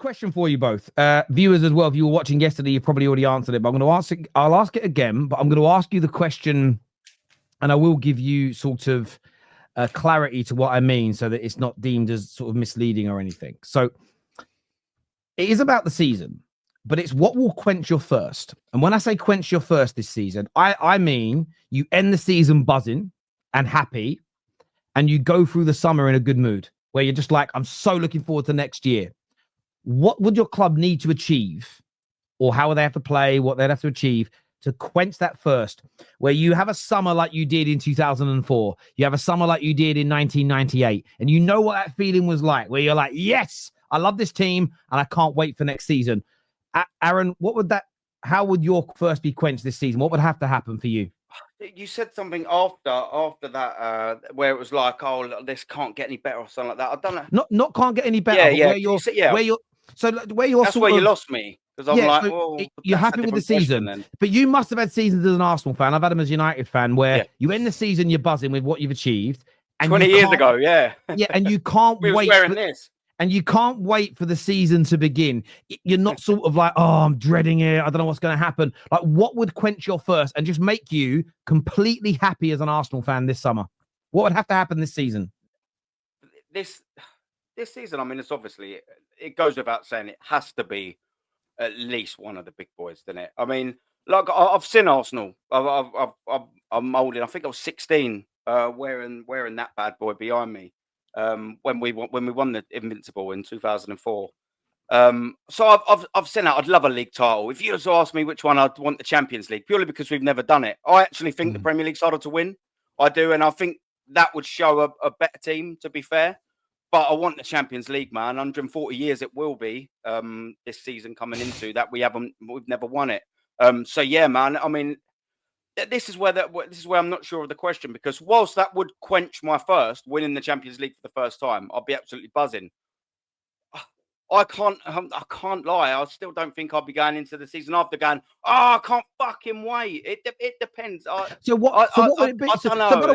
question for you both, viewers as well. If you were watching yesterday, you probably already answered it, but I'm going to ask it. I'll ask it again, but I'm going to ask you the question, and I will give you sort of clarity to what I mean, so that it's not deemed as sort of misleading or anything. So it is about the season, but it's what will quench your thirst. And when I say quench your thirst this season, I mean you end the season buzzing and happy, and you go through the summer in a good mood, where you're just like, I'm so looking forward to next year. What would your club need to achieve, or how would they have to play, what they'd have to achieve to quench that thirst, where you have a summer like you did in 2004, you have a summer like you did in 1998, and you know what that feeling was like, where you're like, yes, I love this team, and I can't wait for next season. Aaron, how would your thirst be quenched this season? What would have to happen for you? You said something after that where it was like, oh, this can't get any better or something like that. I don't know. Not can't get any better. Yeah. Where you're That's where you lost me, because I'm like, so you're happy with the season, but you must have had seasons as an Arsenal fan. I've had them as a United fan, where you end the season, you're buzzing with what you've achieved. And 20 years ago, yeah, and you can't wait. And you can't wait for the season to begin. You're not sort of like, oh, I'm dreading it, I don't know what's going to happen. Like, what would quench your thirst and just make you completely happy as an Arsenal fan this summer? What would have to happen this season? This season, I mean, it's obviously, it goes without saying, it has to be at least one of the big boys, doesn't it? I mean, like, I've seen Arsenal. I'm old, and I think I was 16, wearing that bad boy behind me. When we won the Invincible in 2004. So I've seen that. I'd love a league title. If you asked me which one I'd want, the Champions League, purely because we've never done it. I actually think the Premier League's harder to win. I do, and I think that would show a better team, to be fair. But I want the Champions League, man. 140 years it will be this season coming into that we've never won it. So yeah, man. I mean, this is where I'm not sure of the question, because whilst that would quench my thirst, winning the Champions League for the first time, I'll be absolutely buzzing. I can't lie. I still don't think I'll be going into the season after going, I can't fucking wait. It depends. By the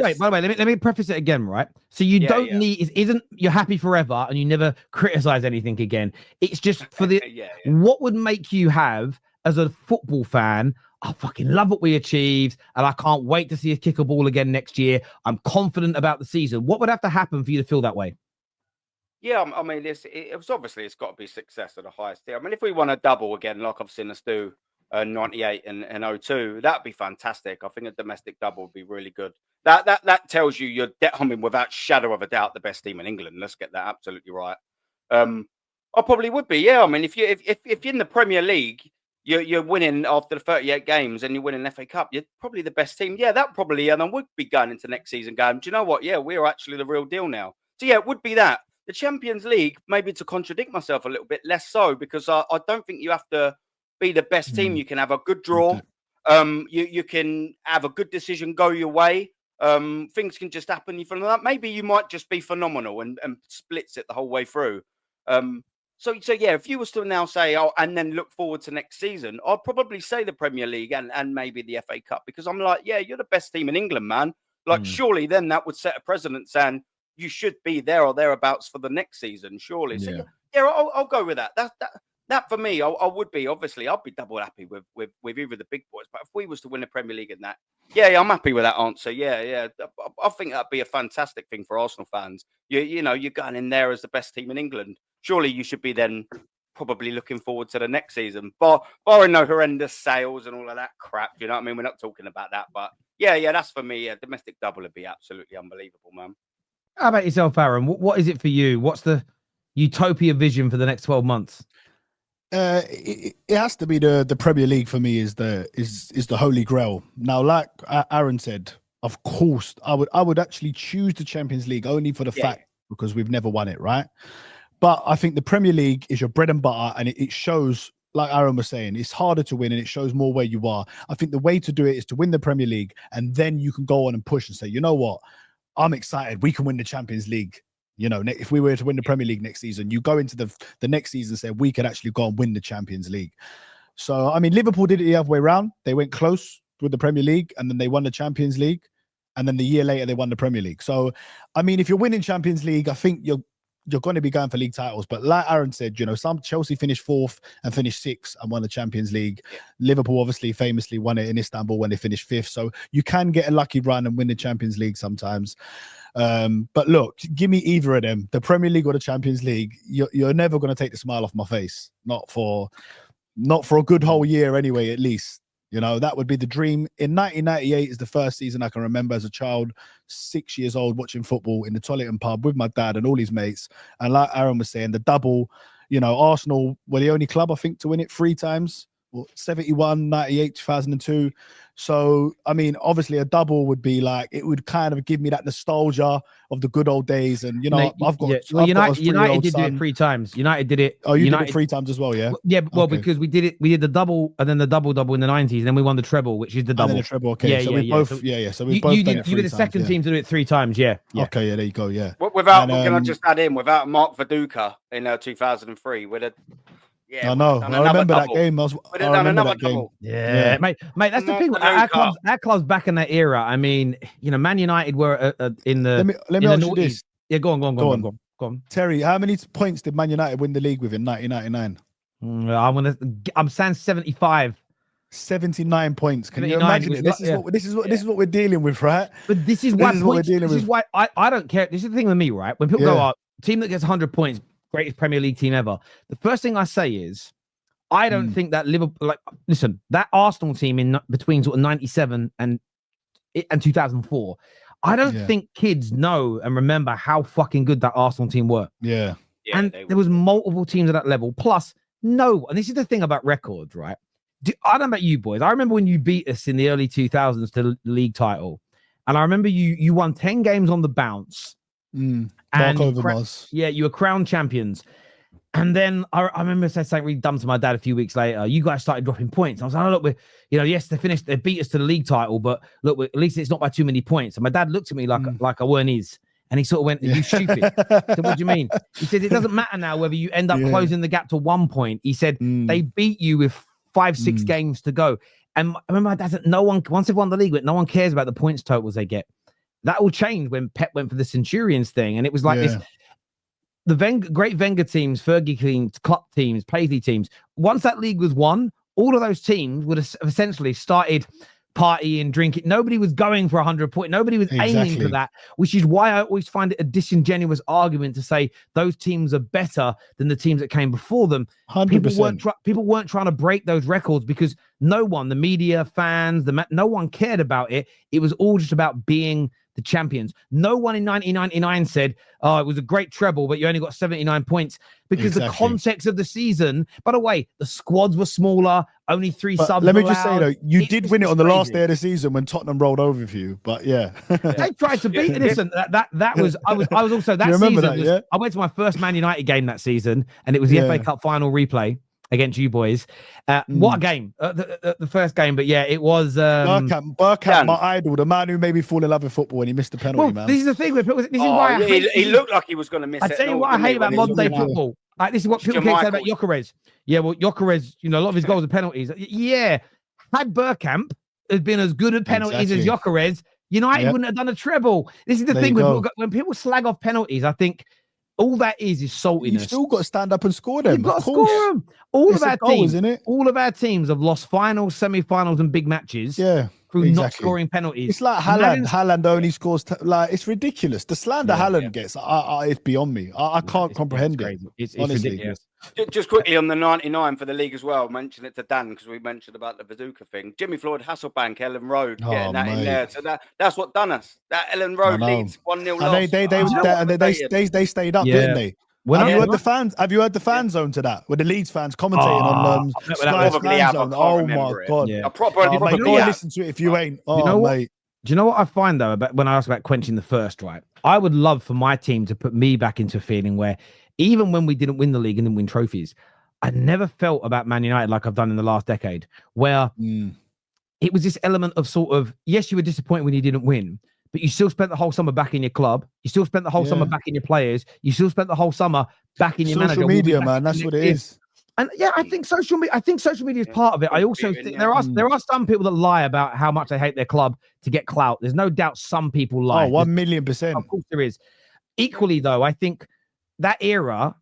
way, let me preface it again, right? So you don't need, you're happy forever and you never criticize anything again. It's just for the, what would make you have, as a football fan, I fucking love what we achieved, and I can't wait to see us kick a ball again next year. I'm confident about the season. What would have to happen for you to feel that way? Yeah, I mean, it's got to be success at the highest tier. I mean, if we won a double again, like I've seen us do 98 and 02, that'd be fantastic. I think a domestic double would be really good. That tells you I mean, without shadow of a doubt, the best team in England. Let's get that absolutely right. I probably would be. Yeah, I mean, if you're in the Premier League, you're winning after the 38 games and you're winning the FA Cup, you're probably the best team. Yeah, that probably, and I would be going into next season going, do you know what? Yeah, we're actually the real deal now. So yeah, it would be that. The Champions League, maybe to contradict myself a little bit, less so, because I don't think you have to be the best team. You can have a good draw. You can have a good decision go your way. Things can just happen. Maybe you might just be phenomenal and splits it the whole way through. So yeah, if you were to now say, and then look forward to next season, I'd probably say the Premier League and maybe the FA Cup, because I'm like, yeah, you're the best team in England, man. Like, surely then that would set a precedent saying you should be there or thereabouts for the next season, surely. So yeah, I'll go with that. That for me, I would be, obviously, I'd be double happy with either the big boys. But if we was to win the Premier League in that, yeah, I'm happy with that answer. Yeah. I think that'd be a fantastic thing for Arsenal fans. You're going in there as the best team in England. Surely you should be then probably looking forward to the next season, barring no horrendous sales and all of that crap. You know what I mean? We're not talking about that, but yeah, that's for me. Domestic double would be absolutely unbelievable, man. How about yourself, Aaron? What is it for you? What's the Utopia vision for the next 12 months? It has to be the Premier League for me is the holy grail. Now, like Aaron said, of course, I would actually choose the Champions League only for the fact because we've never won it, right? But I think the Premier League is your bread and butter, and it shows, like Aaron was saying, it's harder to win and it shows more where you are. I think the way to do it is to win the Premier League, and then you can go on and push and say, you know what, I'm excited. We can win the Champions League. You know, if we were to win the Premier League next season, you go into the next season and say, we could actually go and win the Champions League. So, I mean, Liverpool did it the other way around. They went close with the Premier League and then they won the Champions League. And then the year later, they won the Premier League. So, I mean, if you're winning Champions League, I think you're going to be going for league titles. But like Aaron said, some Chelsea finished 4th and finished 6th and won the Champions League. Liverpool obviously famously won it in Istanbul when they finished 5th. So you can get a lucky run and win the Champions League sometimes. But look, give me either of them, the Premier League or the Champions League. You're never going to take the smile off my face. Not for a good whole year anyway, at least. That would be the dream. In 1998 is the first season I can remember as a child, 6 years old, watching football in the toilet and pub with my dad and all his mates. And like Aaron was saying, the double, Arsenal were the only club, I think, to win it 3 times. 71, 98, 2002. So, I mean, obviously a double would be like, it would kind of give me that nostalgia of the good old days. And, United did do it 3 times. United did it. Oh, you did it 3 times as well, yeah? Yeah, because we did the double and then the double in the 90s. And then we won the treble, which is the double. And then the treble, okay. So we both. So we both done it 3 times. You were the second team to do it 3 times, yeah. Okay, yeah, there you go, yeah. Without, can I just add in, without Mark Viduka in 2003, with a... Yeah, I know. I remember that game. I remember that game. Yeah, mate. That's the thing. Our clubs back in that era. I mean, Man United were in the. Let me ask you this. Yeah, go on. Terry, how many points did Man United win the league with in 1999? I'm saying 75. 79 points. Can you imagine it? This is what we're dealing with, right? But this is why I don't care. This is the thing with me, right? When people go, team that gets 100 points. Greatest Premier League team ever. The first thing I say is, I don't think that Liverpool, listen, that Arsenal team in between sort of 97 and 2004, I don't think kids know and remember how fucking good that Arsenal team were. Yeah. And there was multiple teams at that level. Plus, and this is the thing about records, right? I don't know about you boys. I remember when you beat us in the early 2000s to the league title. And I remember you won 10 games on the bounce. And you were crowned champions. And then I remember saying something really dumb to my dad a few weeks later. You guys started dropping points. I was like, look, yes, they beat us to the league title, but look, at least it's not by too many points. And my dad looked at me like I weren't his. And he sort of went, "Are you stupid?" I said, "What do you mean?" He said, "It doesn't matter now whether you end up closing the gap to 1 point." He said, "They beat you with 5-6 games to go." And I remember my dad said, once they've won the league, no one cares about the points totals they get. That will change when Pep went for the Centurions thing. And it was like this, the great Wenger teams, Fergie teams, Klopp teams, Paisley teams. Once that league was won, all of those teams would have essentially started partying, drinking. Nobody was going for 100 points. Nobody was aiming for that, which is why I always find it a disingenuous argument to say those teams are better than the teams that came before them. 100%. People weren't trying to break those records because no one, the media, fans, no one cared about it. It was all just about being the champions. No one in 1999 said, "Oh, it was a great treble, but you only got 79 points." Because the context of the season, by the way, the squads were smaller, only 3 subs. Let me just say though, you did win it on the last day of the season when Tottenham rolled over with you. But they tried to beat. Listen, that was I was also that season. I went to my first Man United game that season, and it was the FA Cup final replay against you boys. What a game. The first game, but it was Bergkamp, my idol, the man who made me fall in love with football when he missed the penalty, man. This is the thing with people. This is why he looked like he was going to miss it. I tell you what I hate about modern day football. Like, this is what people keep saying about Gyökeres. Yeah, well, Gyökeres, a lot of his goals are penalties. Yeah, had Bergkamp had been as good at penalties as Gyökeres, United wouldn't have done a treble. This is the thing when people slag off penalties. I think all that is saltiness. You've still got to stand up and score them. You've got to score them. All of our teams have lost finals, semi-finals, and big matches. Yeah. Through not scoring penalties. It's like Haaland only scores it's ridiculous. The slander Haaland gets, it's beyond me. I can't comprehend it. It's ridiculous. Just quickly on the 99 for the league as well. Mention it to Dan because we mentioned about the Viduka thing. Jimmy Floyd, Hasselbank, Ellen Road getting that in there. So that's what done us. That Ellen Road leads 1-0 loss. They stayed up, didn't they? Have you heard the fan zone to that? With the Leeds fans commentating on Sky's fan zone. Oh my god! I probably listen to it if you ain't. Oh, mate. Do you know what I find though about when I ask about quenching the thirst? Right, I would love for my team to put me back into a feeling where even when we didn't win the league and didn't win trophies, I never felt about Man United like I've done in the last decade, where it was this element of sort of, yes, you were disappointed when you didn't win, but you still spent the whole summer back in your club. You still spent the whole summer back in your players. You still spent the whole summer back in your manager. Social media, man. That's what it is. And I think social media is part of it. I also think there are some people that lie about how much they hate their club to get clout. There's no doubt some people lie. Oh, 1,000,000%. Of course there is. Equally though, I think that era,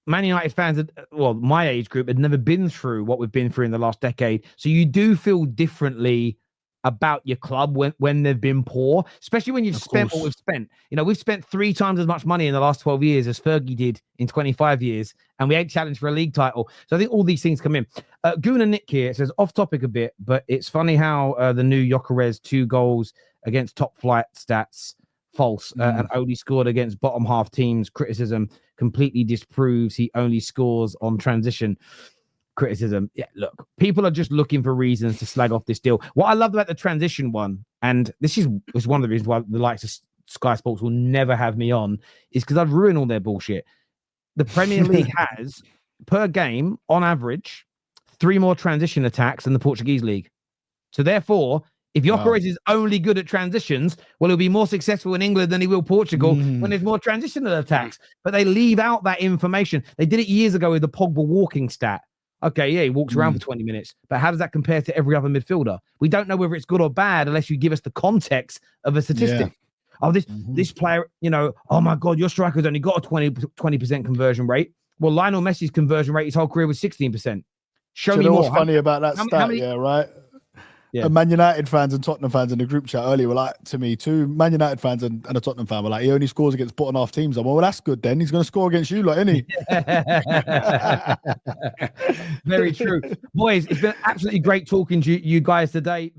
Man United fans, well, my age group had never been through what we've been through in the last decade. So you do feel differently about your club when they've been poor, especially when you've spent what we've spent. You know, we've spent 3 times as much money in the last 12 years as Fergie did in 25 years, and we ain't challenged for a league title. So I think all these things come in. Guna Nick here says, off topic a bit, but it's funny how the new Gyökeres 2 goals against top flight stats, false, and only scored against bottom half teams. Criticism completely disproves he only scores on transition. Criticism. Yeah, look, people are just looking for reasons to slag off this deal. What I loved about the transition one, and this was one of the reasons why the likes of Sky Sports will never have me on, is because I'd ruin all their bullshit. The Premier League has, per game, on average, 3 more transition attacks than the Portuguese league. So therefore, if Gyökeres is only good at transitions, well, he'll be more successful in England than he will Portugal when there's more transitional attacks. But they leave out that information. They did it years ago with the Pogba walking stat. Okay, yeah, he walks around for 20 minutes. But how does that compare to every other midfielder? We don't know whether it's good or bad unless you give us the context of a statistic. Yeah. Oh, this player, you know, oh my God, your striker's only got a 20% conversion rate. Well, Lionel Messi's conversion rate his whole career was 16%. Show me more. What's funny about that stat, yeah, right? Yeah. Man United fans and Tottenham fans in the group chat earlier were like, to me, 2 Man United fans and a Tottenham fan were like, he only scores against bottom half teams. I'm like, well, that's good then. He's going to score against you, like, isn't he? Very true. Boys, it's been absolutely great talking to you guys today.